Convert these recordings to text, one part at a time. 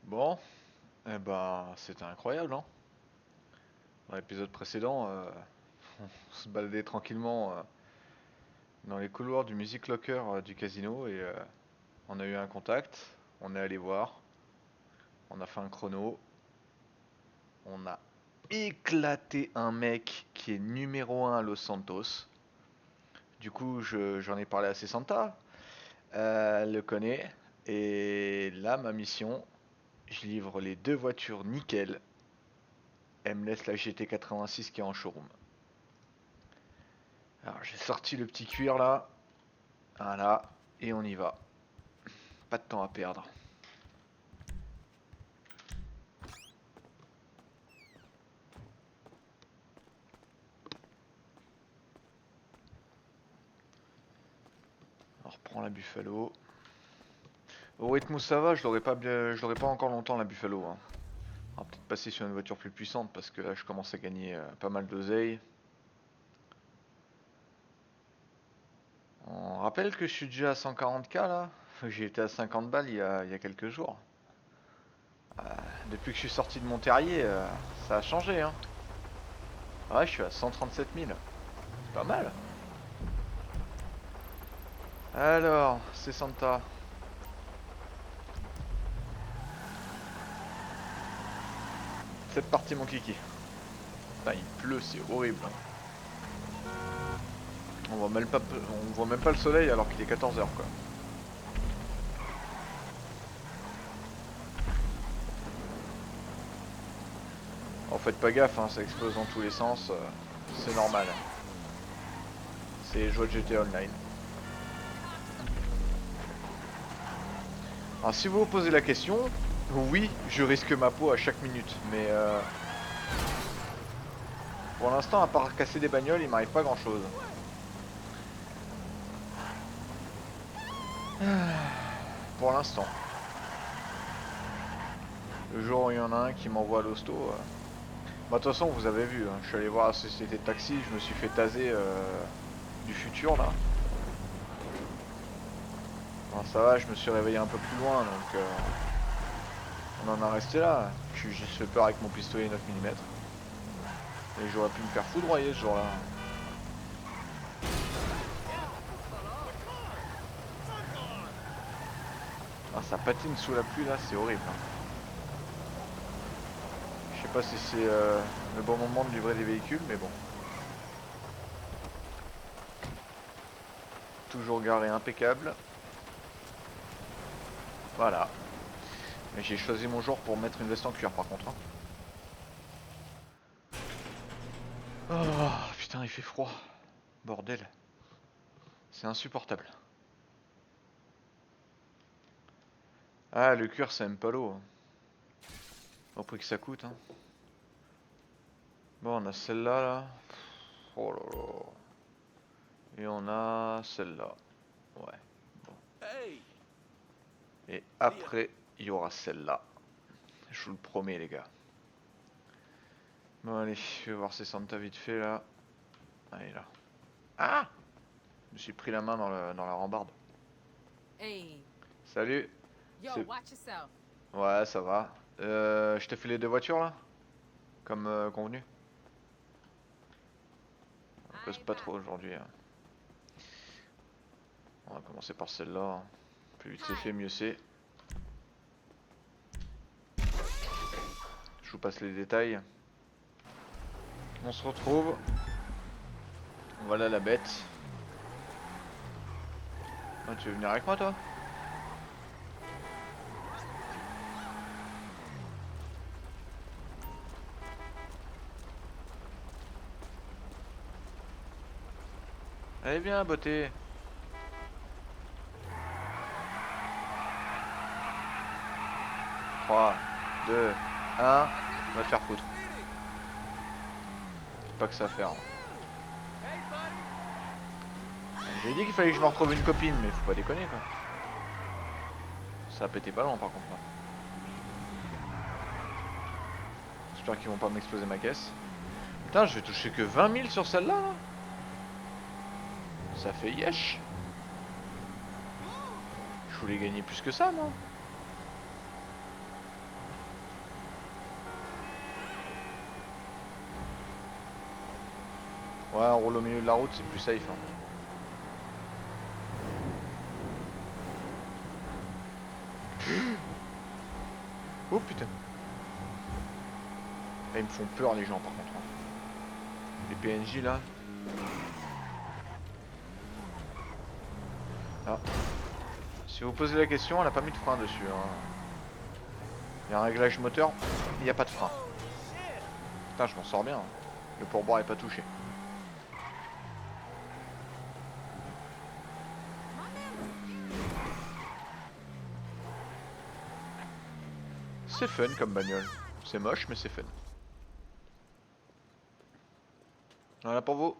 Bon, eh ben, c'était incroyable, hein. Dans l'épisode précédent, on se baladait tranquillement dans les couloirs du Music Locker du casino et on a eu un contact, on est allé voir, on a fait un chrono, on a éclaté un mec qui est numéro un à Los Santos. Du coup, j'en ai parlé à Santa, elle le connaît, et là, ma mission, je livre les deux voitures nickel. Elle me laisse la GT86 qui est en showroom. Alors j'ai sorti le petit cuir là, voilà, et on y va. Pas de temps à perdre. On reprend la Buffalo. Au rythme où ça va, je l'aurais pas encore longtemps la Buffalo, hein. On va peut-être passer sur une voiture plus puissante parce que là je commence à gagner pas mal d'oseille. On rappelle que je suis déjà à 140k là. J'ai été à 50 balles il y a quelques jours. Depuis que je suis sorti de mon terrier, ça a changé, hein. Ouais, je suis à 137 000. C'est pas mal. Alors, c'est Santa. C'est parti mon kiki. Putain, il pleut, c'est horrible. On voit même pas le soleil alors qu'il est 14 heures quoi. En faites pas gaffe, hein, ça explose dans tous les sens, c'est normal. C'est les joies de GTA Online. Alors si vous vous posez la question, oui, je risque ma peau à chaque minute, mais pour l'instant, à part casser des bagnoles, il m'arrive pas grand chose. Pour l'instant. Le jour où il y en a un qui m'envoie à l'hosto... Bah de toute façon, vous avez vu, hein, je suis allé voir la société de taxi, je me suis fait taser du futur là. Bon, ça va, je me suis réveillé un peu plus loin, donc on en a resté là. J'ai juste fait peur avec mon pistolet 9 mm. Et j'aurais pu me faire foudroyer ce jour-là. Ah, ça patine sous la pluie là, c'est horrible, hein. Je sais pas si c'est le bon moment de livrer des véhicules, mais bon. Toujours garé impeccable. Voilà. Mais j'ai choisi mon jour pour mettre une veste en cuir par contre, hein. Oh putain, il fait froid. Bordel. C'est insupportable. Ah, le cuir, ça aime pas l'eau, hein. Au prix que ça coûte, hein. Bon, on a celle-là, là. Oh là là. Et on a celle-là. Ouais. Bon. Et après, il y aura celle-là. Je vous le promets, les gars. Bon, allez, je vais voir ces Santa vite fait, là. Allez, là. Ah! Je me suis pris la main dans la rambarde. Hey, Salut. yo, C'est... watch yourself. Ouais, ça va. Je t'ai fait les deux voitures, là? Comme convenu. On I cause ain't pas back. trop aujourd'hui, hein. On va commencer par celle-là, hein. Plus vite c'est Hi. fait, mieux c'est. Je vous passe les détails. On se retrouve. Voilà la bête. Ah, tu veux venir avec moi, toi? Allez, viens, beauté. 3, 2, 1. On va te faire foutre. C'est pas que ça à faire, hein. J'ai dit qu'il fallait que je me retrouve une copine, mais faut pas déconner, quoi. Ça a pété pas loin, par contre, là. J'espère qu'ils vont pas m'exploser ma caisse. Putain, je vais toucher que 20 000 sur celle-là, là. Ça fait yesh. Je voulais gagner plus que ça, moi. Ouais, on roule au milieu de la route, c'est plus safe. Hein. Oh putain. Là, ils me font peur les gens par contre. Hein. Les PNJ là. Ah. Si vous posez la question, elle a pas mis de frein dessus. Hein. Il y a un réglage moteur, il n'y a pas de frein. Putain, je m'en sors bien. Hein. Le pourboire est pas touché. C'est fun comme bagnole. C'est moche, mais c'est fun. Voilà pour vous.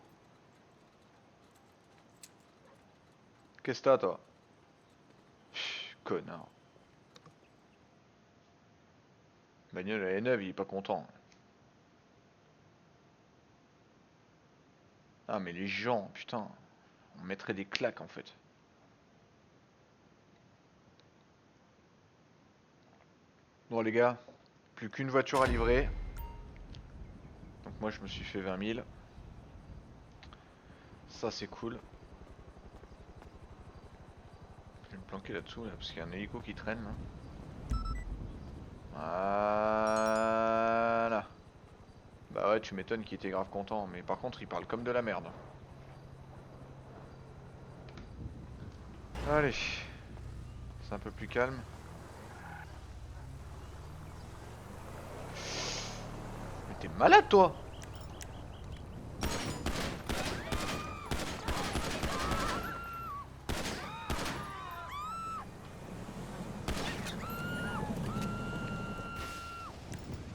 Qu'est-ce que t'as, toi? Pff, connard. Bagnole, elle est neuve, il est pas content. Ah, mais les gens, putain. On mettrait des claques en fait. Bon, les gars, plus qu'une voiture à livrer. Donc, moi, je me suis fait 20 000. Ça, c'est cool. Je vais me planquer là-dessous, là, parce qu'il y a un hélico qui traîne. Là. Voilà. Bah ouais, tu m'étonnes qu'il était grave content. Mais par contre, il parle comme de la merde. Allez. C'est un peu plus calme. Mais t'es malade, toi!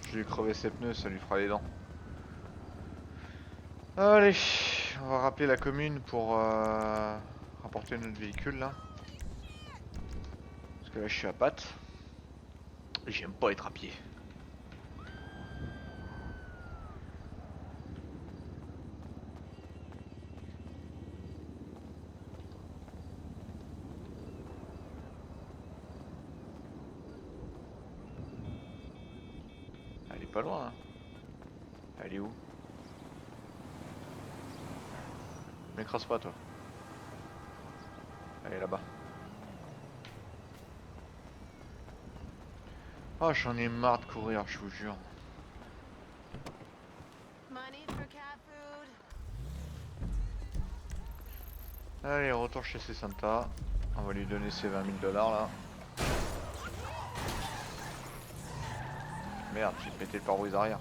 Je lui ai crevé ses pneus, ça lui fera les dents. Allez, on va rappeler la commune pour rapporter notre véhicule là. Parce que là je suis à patte. J'aime pas être à pied. Elle est pas loin hein. Elle est où? M'écrase pas toi. Elle est là-bas. Oh j'en ai marre de courir, je vous jure. Allez, retour chez ses Santa. On va lui donner ses 20 000 $ là. Merde, j'ai pété le pare-brise arrière.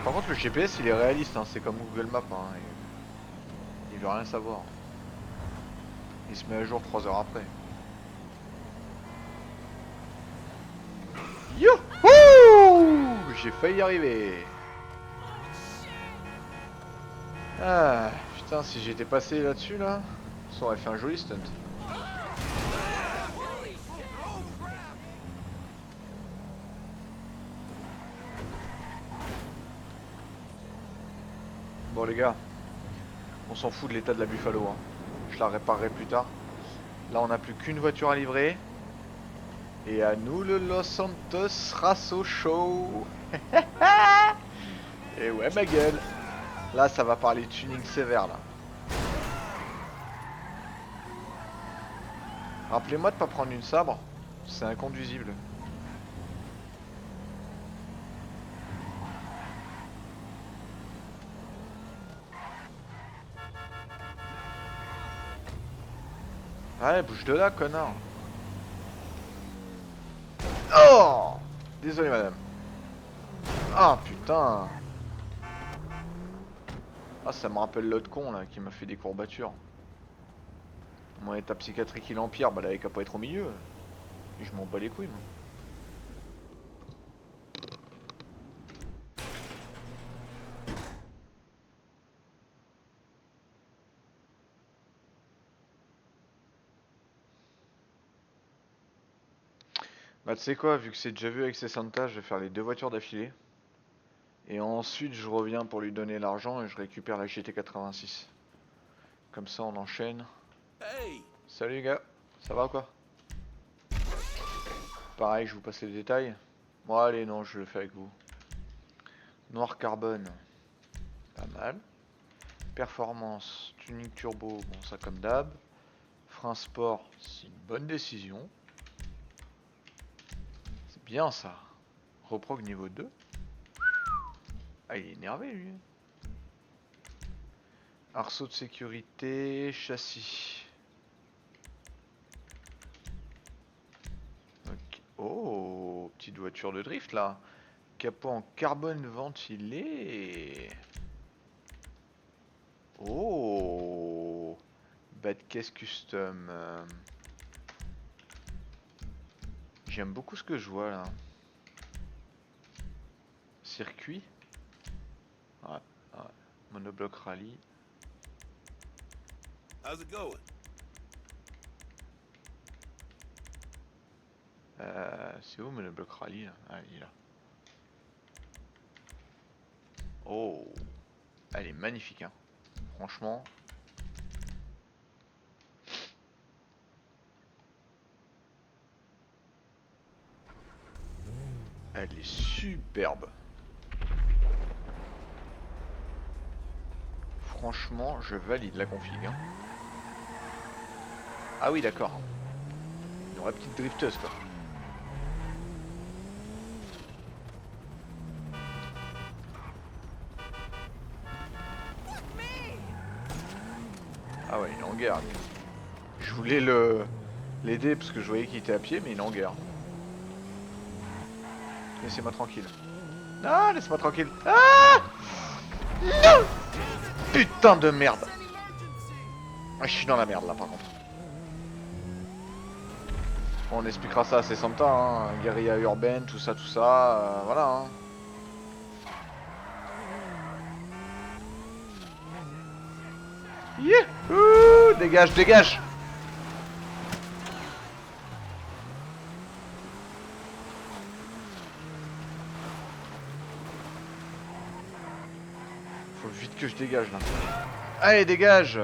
Par contre le GPS il est réaliste, hein. C'est comme Google Maps. Hein. Il veut rien savoir. Il se met à jour 3 heures après. Youhou! J'ai failli y arriver. Ah, putain, si j'étais passé là-dessus, là, ça aurait fait un joli stunt. Bon, les gars, on s'en fout de l'état de la Buffalo. Hein. Je la réparerai plus tard. Là, on n'a plus qu'une voiture à livrer. Et à nous le Los Santos Rasso Show. Et ouais, ma gueule. Là, ça va parler tuning sévère, là. Rappelez-moi de pas prendre une sabre. C'est inconduisible. Ouais, bouge de là, connard. Oh! Désolé, madame. Ah, putain. Ah, ça me rappelle l'autre con, là, qui m'a fait des courbatures. Mon état psychiatrique, il empire. Bah, là, il a qu'à pas être au milieu. Et je m'en bats les couilles, moi. Bah, tu sais quoi, vu que c'est déjà vu avec ses Santa, je vais faire les 2 voitures d'affilée. Et ensuite, je reviens pour lui donner l'argent et je récupère la GT86. Comme ça on enchaîne. Hey! Salut les gars, ça va ou quoi? Pareil, je vous passe les détails. Bon allez, non, je le fais avec vous. Noir carbone, pas mal. Performance, tuning turbo, bon ça comme d'hab. Frein sport, c'est une bonne décision. C'est bien ça. Reprog niveau 2. Ah il est énervé lui. Arceau de sécurité, châssis. Ok. Oh, petite voiture de drift là. Capot en carbone ventilé. Oh, bas de caisse custom. J'aime beaucoup ce que je vois là. Circuit. Ouais, ouais. Monobloc rallye. How's it going? C'est où Monobloc rallye là? Ah, il est là. Oh, elle est magnifique hein. Franchement. Elle est superbe. Franchement, je valide la config. Hein. Ah oui, d'accord. Une vraie petite drifteuse quoi. Ah ouais, il est en guerre. Lui. Je voulais l'aider parce que je voyais qu'il était à pied, mais il est en guerre. Laissez-moi tranquille. Ah, laisse-moi tranquille. Ah non. Putain de merde. Ah, je suis dans la merde là par contre. Bon, on expliquera ça assez Santa, hein. Guérilla urbaine, tout ça, voilà. Hein. Youhou, dégage, dégage. Faut vite que je dégage là. Allez, dégage.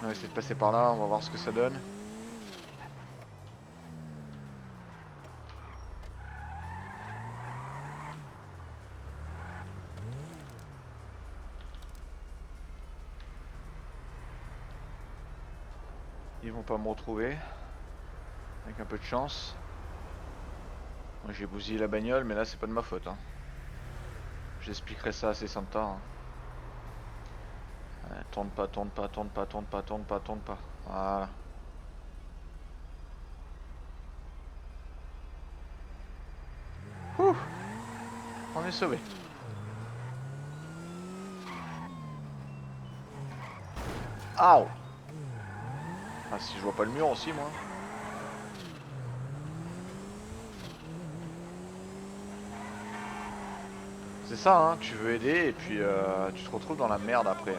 On va essayer de passer par là, on va voir ce que ça donne. Ils vont pas me retrouver. Avec un peu de chance. Moi j'ai bousillé la bagnole, mais là c'est pas de ma faute. Hein. J'expliquerai ça assez Santa. Hein. Tourne pas, tourne pas, tourne pas, tourne pas, tourne pas, tourne pas. Voilà. Ouh, on est sauvé. Aouh. Ah si je vois pas le mur aussi moi. C'est ça hein, tu veux aider et puis tu te retrouves dans la merde après.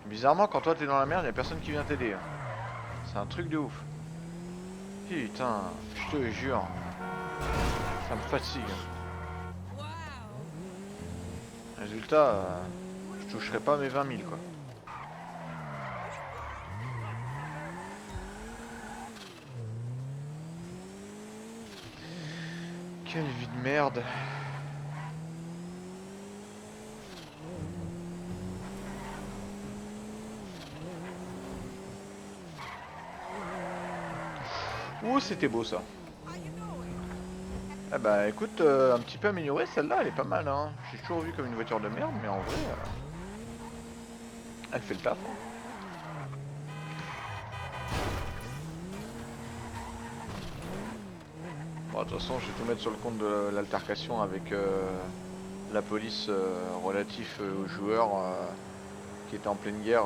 Bizarrement quand toi t'es dans la merde, y'a personne qui vient t'aider. Hein. C'est un truc de ouf. Putain, je te jure. Ça me fatigue. Résultat, je toucherai pas mes 20 000 quoi. Quelle vie de merde. Ouh, c'était beau ça. Ah bah écoute, un petit peu améliorée, celle-là, elle est pas mal. Hein. J'ai toujours vu comme une voiture de merde, mais en vrai, elle fait le taf. Hein. Bon, de toute façon, je vais tout mettre sur le compte de l'altercation avec la police relatif aux joueurs qui étaient en pleine guerre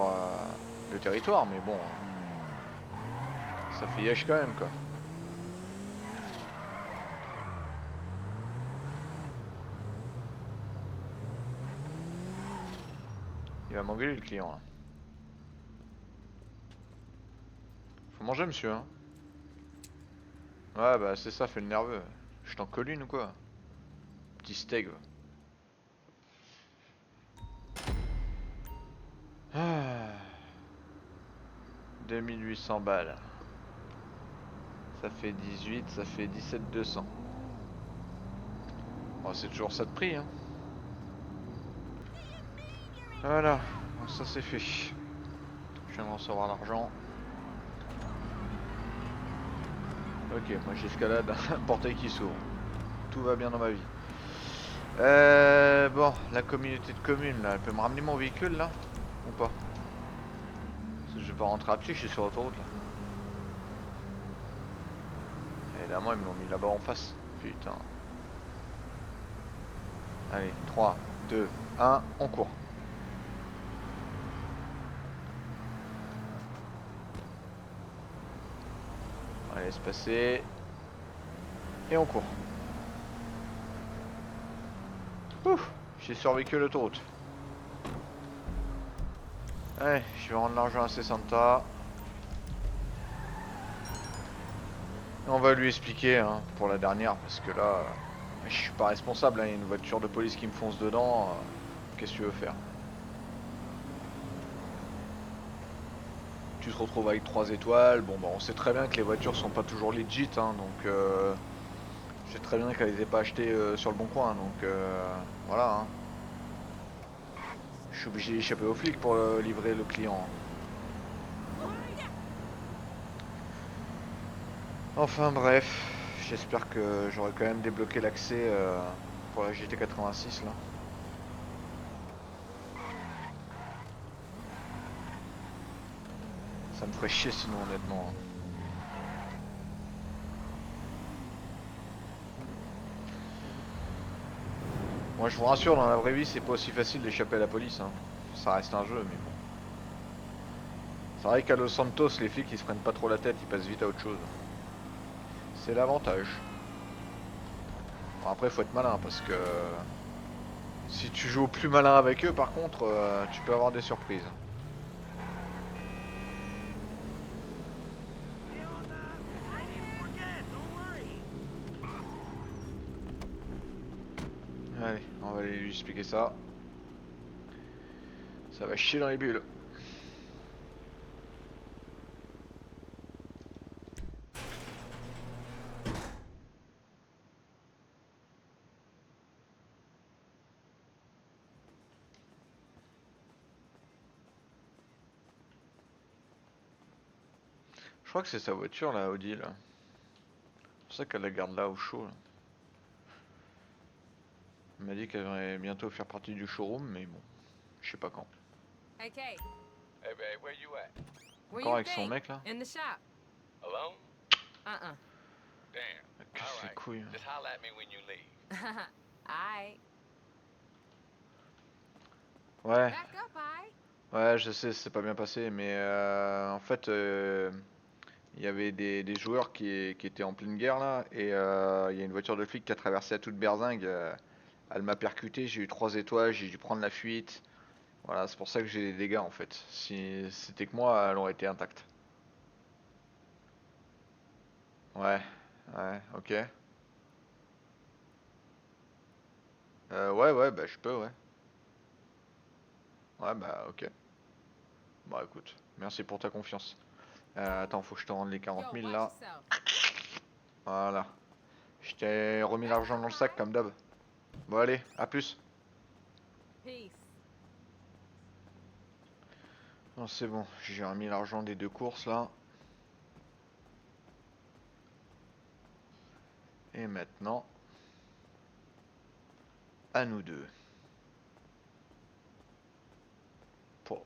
de territoire, mais bon, ça fait yesh quand même quoi. Il va m'engueuler le client là. Faut manger monsieur hein. Ouais bah c'est ça, fait le nerveux. Je t'en colle une ou quoi? Petit steak. Ah, 2800 balles. Ça fait 18, ça fait 17 200. Bon, c'est toujours ça de prix, hein. Voilà, bon, ça c'est fait. Je viens de recevoir l'argent. Ok, moi j'escalade un portail qui s'ouvre. Tout va bien dans ma vie. Bon, la communauté de communes là, elle peut me ramener mon véhicule là? Ou pas? Parce que je vais pas rentrer à pied, je suis sur l'autoroute là. Évidemment, ils me l'ont mis là-bas en face. Putain. Allez, 3, 2, 1, on court. On va laisse passer. Et on court. Ouf, j'ai survécu à l'autoroute. Allez, je vais rendre l'argent à Sessanta. On va lui expliquer hein, pour la dernière parce que là, je suis pas responsable. Hein, il y a une voiture de police qui me fonce dedans. Qu'est-ce que tu veux faire? Tu te retrouves avec 3 étoiles. Bon, bah, on sait très bien que les voitures sont pas toujours legit. Hein, donc, je sais très bien qu'elle les ait pas achetées sur le bon coin. Donc, voilà. Hein. Je suis obligé d'échapper aux flics pour livrer le client. Enfin bref, j'espère que j'aurai quand même débloqué l'accès pour la GT86 là. Ça me ferait chier sinon honnêtement. Moi je vous rassure, dans la vraie vie c'est pas aussi facile d'échapper à la police. Hein. Ça reste un jeu mais bon. C'est vrai qu'à Los Santos les flics ils se prennent pas trop la tête, ils passent vite à autre chose. C'est l'avantage. Bon, après faut être malin parce que si tu joues au plus malin avec eux par contre tu peux avoir des surprises. Allez, on va aller lui expliquer ça. Ça va chier dans les bulles. Je crois que c'est sa voiture la Audi là. C'est pour ça qu'elle la garde là au chaud. Là. Elle m'a dit qu'elle allait bientôt faire partie du showroom, mais bon, je sais pas quand. Hey, Kay. Hey, babe, where you at? Where Encore you avec son think? mec là. In the shop. Alone? Uh-uh. Damn. Casse All les right. couilles. Just holler at me when you leave. Aight. Ouais, Back up, aight. ouais, je sais, c'est pas bien passé, mais en fait, il y avait des joueurs qui étaient en pleine guerre là, et il y a une voiture de flic qui a traversé à toute berzingue. Elle m'a percuté, j'ai eu 3 étoiles, j'ai dû prendre la fuite. Voilà, c'est pour ça que j'ai des dégâts en fait. Si c'était que moi, elle aurait été intacte. Ouais, ouais, ok. Ouais, ouais, bah je peux, ouais. Ouais, bah ok. Bah écoute, merci pour ta confiance. Attends, faut que je te rende les 40 Yo, 000 watch là. yourself. Voilà. Je t'ai remis Back l'argent up, dans le sac aight. comme d'hab. Bon allez, à plus. Peace. Non, c'est bon, j'ai remis l'argent des 2 courses là. Et maintenant, à nous deux. Po.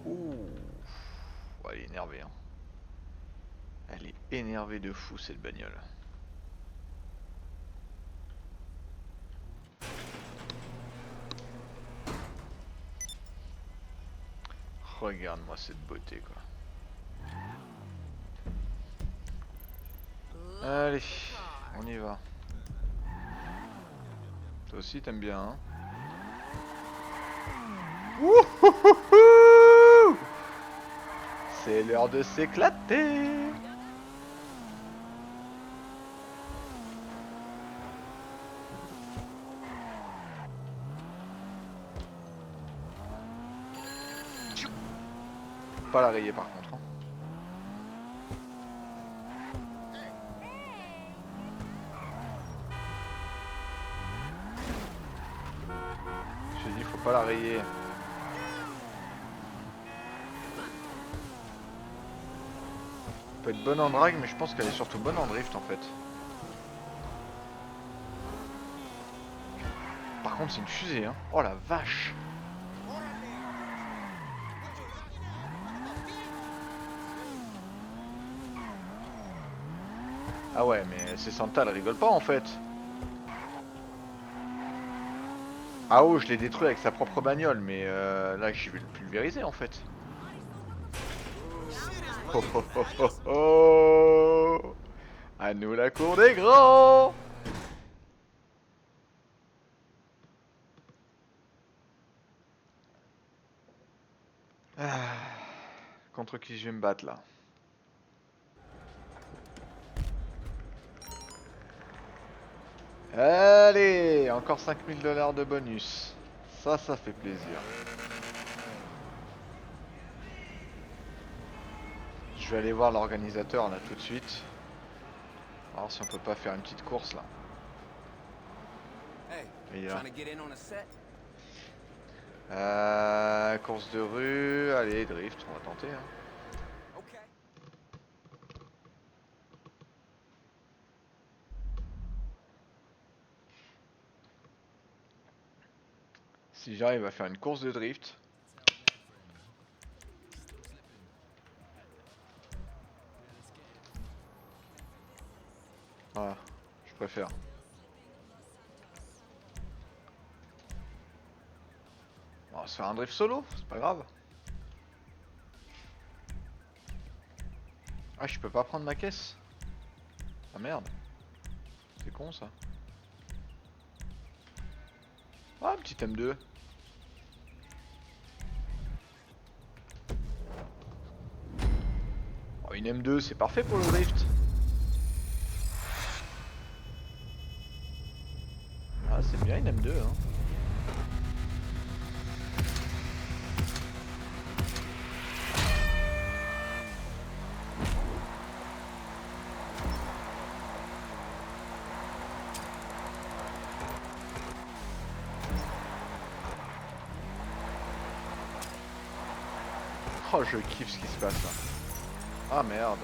Ouh. Ouais, elle est énervée. Hein. Elle est énervée de fou cette bagnole. Regarde-moi cette beauté quoi. Allez, on y va. Toi aussi t'aimes bien hein. Wouhouhouhou. C'est l'heure de s'éclater. pas la rayer par contre. Hein. Je dis, faut pas la rayer. Elle peut être bonne en drag, mais je pense qu'elle est surtout bonne en drift en fait. Par contre, c'est une fusée, hein. Oh la vache! Ah ouais, mais c'est Santa, elle rigole pas en fait. Ah oh, je l'ai détruit avec sa propre bagnole, mais là, je vais le pulvériser en fait. Oh oh oh oh oh! À nous la cour des grands! Ah, contre qui je vais me battre là? Allez, encore 5000 $ de bonus. Ça fait plaisir. Je vais aller voir l'organisateur là tout de suite. Alors si on peut pas faire une petite course là. Hey, Et là. trying to get in on a set? Course de rue, allez drift, on va tenter. Hein. Okay. Si j'arrive à faire une course de drift. Voilà, je préfère. On va se faire un drift solo, c'est pas grave. Ah, je peux pas prendre ma caisse. Ah merde. C'est con ça. Ah, petit M2. Oh, une M2, c'est parfait pour le drift. Ah, c'est bien une M2, hein. Oh, je kiffe ce qui se passe là. Ah merde.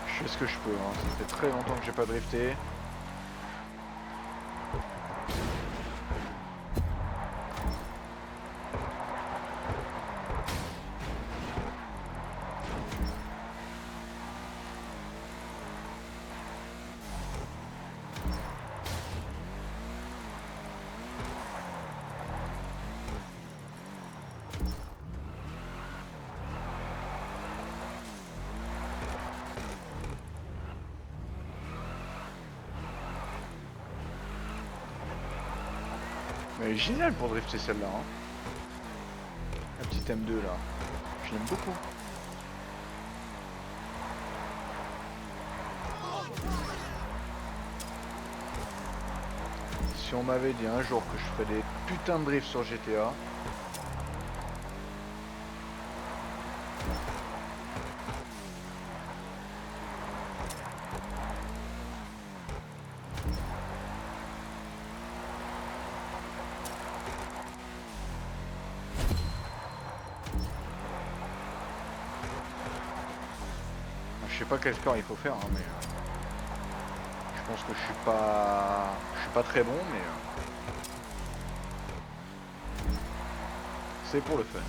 Je fais ce que je peux, hein. Ça fait très longtemps que j'ai pas drifté. Mais elle est géniale pour drifter celle-là. Hein. La petite M2 là. Je l'aime beaucoup. Si on m'avait dit un jour que je ferais des putains de drifts sur GTA. Je sais pas quel score il faut faire, hein, mais je pense que je suis pas très bon, mais c'est pour le fun.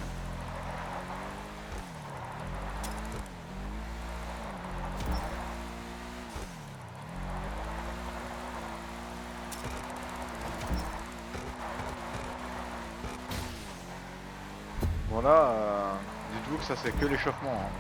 Voilà, dites-vous que ça c'est que l'échauffement. Hein.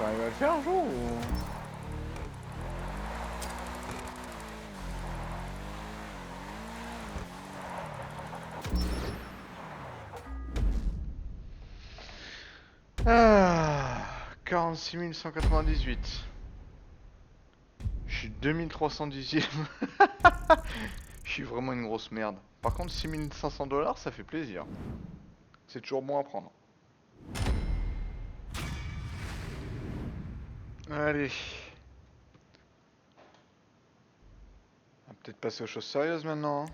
T'arrives à le faire un jour ou... Ah, 46 198. Je suis 2310e. Je suis vraiment une grosse merde. Par contre, 6500 $, ça fait plaisir. C'est toujours bon à prendre. Allez. On va peut-être passer aux choses sérieuses maintenant. Hein.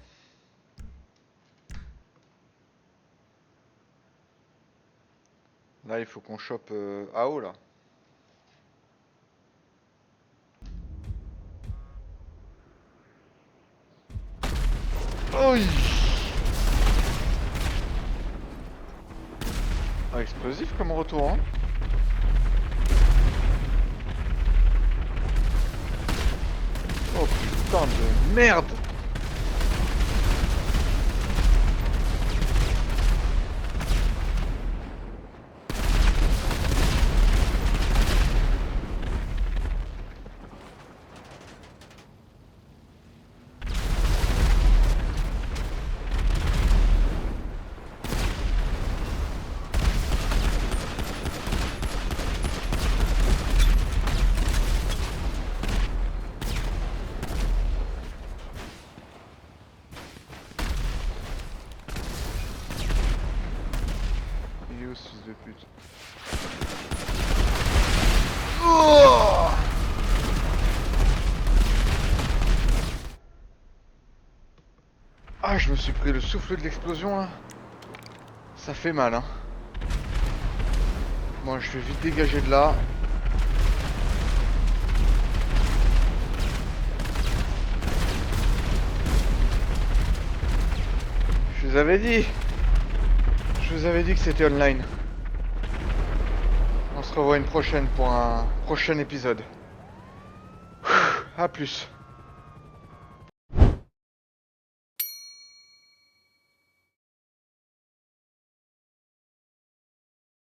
Là, il faut qu'on chope AO là. Oi. Ah, explosif comme retour, hein. Oh putain de merde. Il est où ce fils de pute? Oh, ah, je me suis pris le souffle de l'explosion là. Ça fait mal, hein. Bon, je vais vite dégager de là. Je vous avais dit. Je vous avais dit que c'était online. On se revoit une prochaine pour un prochain épisode. A plus.